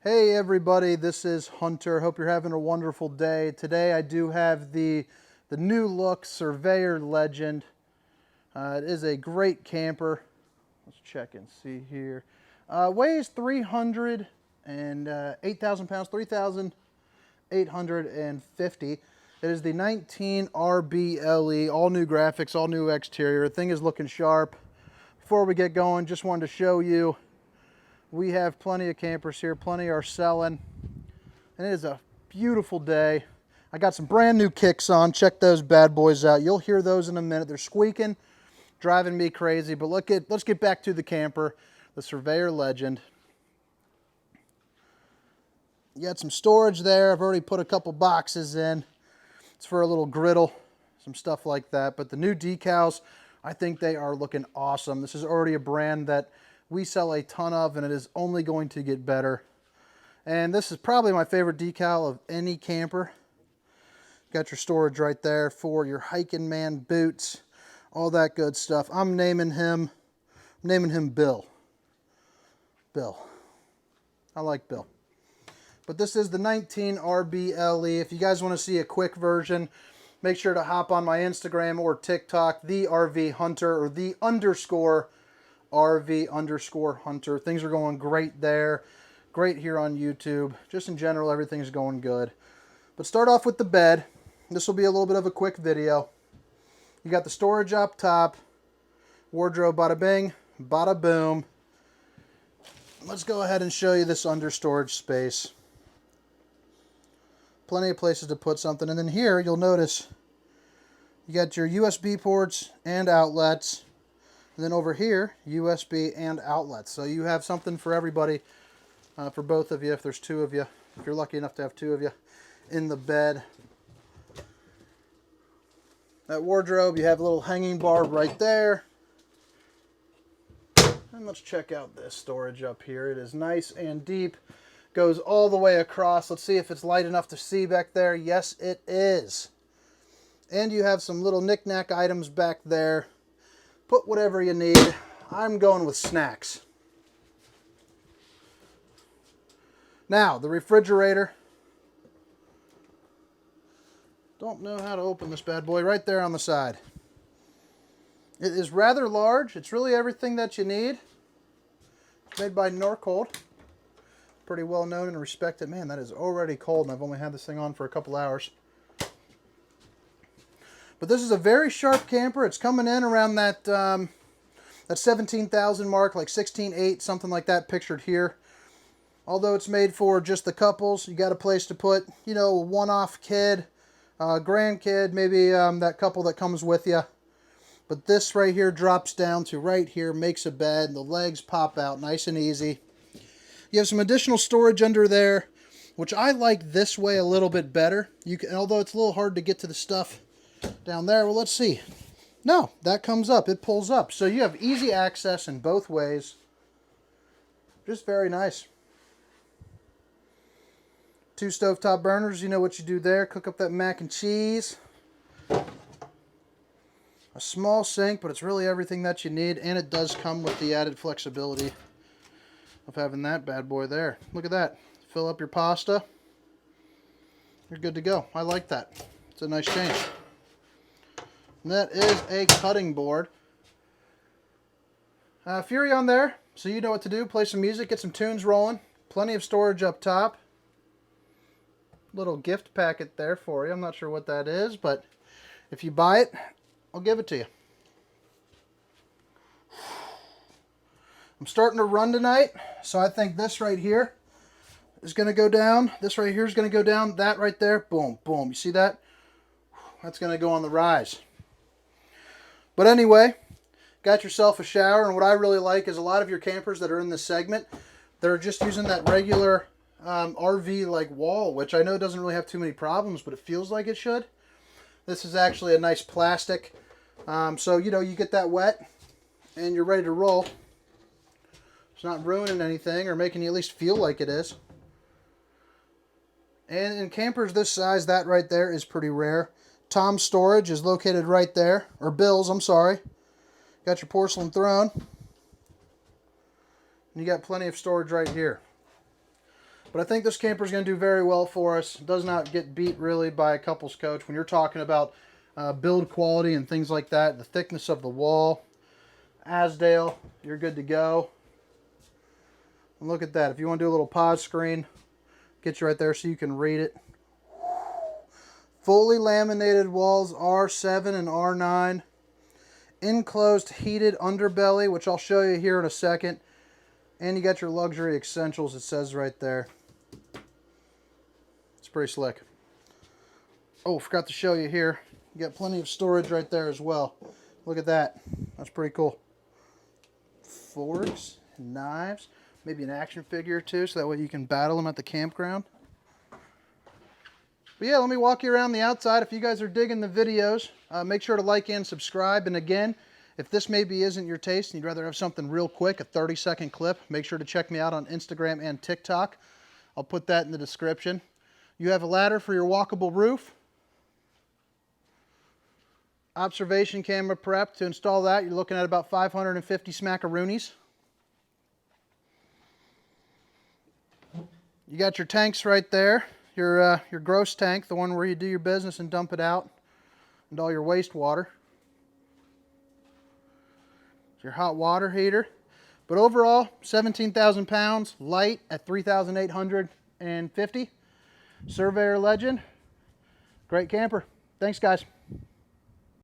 Hey everybody, this is Hunter. Hope you're having a wonderful day. Today I do have the new look Surveyor Legend. It is a great camper. Let's check and see here. Weighs 308,000 pounds, 3,850. It is the 19 RBLE, all new graphics, all new exterior. The thing is looking sharp. Before we get going, just wanted to show you we have plenty of campers here, plenty are selling, and it is a beautiful day. I got some brand new kicks on. Check those bad boys out. You'll hear those in a minute. They're squeaking, driving me crazy, but let's get back to the camper, the Surveyor Legend. You got some storage there. I've already put a couple boxes in. It's for a little griddle, some stuff like that, but the new decals, I think they are looking awesome. This is already a brand that we sell a ton of, and it is only going to get better. And this is probably my favorite decal of any camper. Got your storage right there for your hiking man boots, all that good stuff. I'm naming him Bill. Bill. I like Bill. But this is the 19 RBLE. If you guys want to see a quick version, make sure to hop on my Instagram or TikTok, the RV Hunter, or the _RV_Hunter. Things are going great there. Great here on YouTube. Just in general, everything's going good. But start off with the bed. This will be a little bit of a quick video. You got the storage up top. Wardrobe, bada bing, bada boom. Let's go ahead and show you this under storage space. Plenty of places to put something. And then here, you'll notice you got your USB ports and outlets. And then over here, USB and outlets. So you have something for everybody, for both of you, if there's two of you, if you're lucky enough to have two of you in the bed. That wardrobe, you have a little hanging bar right there. And let's check out this storage up here. It is nice and deep. Goes all the way across. Let's see if it's light enough to see back there. Yes, it is. And you have some little knick-knack items back there. Put whatever you need. I'm going with snacks. Now, the refrigerator. Don't know how to open this bad boy. Right there on the side. It is rather large. It's really everything that you need. It's made by Norcold. Pretty well known and respected. Man, that is already cold, and I've only had this thing on for a couple hours. But this is a very sharp camper. It's coming in around that 17,000 mark, like 16,800, something like that pictured here. Although it's made for just the couples, you got a place to put, you know, a one-off kid, grandkid, maybe that couple that comes with you. But this right here drops down to right here, makes a bed, and the legs pop out nice and easy. You have some additional storage under there, which I like this way a little bit better. You can, although it's a little hard to get to the stuff down there. Well, let's see. No, that comes up. It pulls up. So you have easy access in both ways. Just very nice. 2 stovetop burners. You know what you do there. Cook up that mac and cheese. A small sink, but it's really everything that you need. And it does come with the added flexibility of having that bad boy there. Look at that. Fill up your pasta. You're good to go. I like that. It's a nice change. And that is a cutting board. Fury on there, so you know what to do. Play some music, get some tunes rolling. Plenty of storage up top. Little gift packet there for you. I'm not sure what that is, but if you buy it, I'll give it to you. I'm starting to run tonight, so I think this right here is going to go down. This right here is going to go down. That right there, boom, boom. You see that? That's going to go on the rise. But anyway, got yourself a shower, and what I really like is a lot of your campers that are in this segment, they're just using that regular RV like wall, which I know doesn't really have too many problems, but it feels like it should. This is actually a nice plastic, so you know, you get that wet and you're ready to roll. It's not ruining anything or making you at least feel like it is. And in campers this size, that right there is pretty rare. Tom's storage is located right there, or Bill's, I'm sorry. Got your porcelain throne. And you got plenty of storage right here. But I think this camper is going to do very well for us. It does not get beat really by a couples coach. When you're talking about build quality and things like that, the thickness of the wall, Asdale, you're good to go. And look at that. If you want to do a little pause screen, get you right there so you can read it. Fully laminated walls, R7 and R9. Enclosed heated underbelly, which I'll show you here in a second. And you got your luxury essentials, it says right there. It's pretty slick. Oh, forgot to show you here. You got plenty of storage right there as well. Look at that. That's pretty cool. Forks, knives, maybe an action figure or two, so that way you can battle them at the campground. But yeah, let me walk you around the outside. If you guys are digging the videos, make sure to like and subscribe. And again, if this maybe isn't your taste and you'd rather have something real quick, a 30-second clip, make sure to check me out on Instagram and TikTok. I'll put that in the description. You have a ladder for your walkable roof. Observation camera prep. To install that, you're looking at about 550 smackaroonies. You got your tanks right there. Your gross tank, the one where you do your business and dump it out, and all your wastewater. Your hot water heater. But overall, 17,000 pounds, light at 3,850. Surveyor Legend. Great camper. Thanks, guys.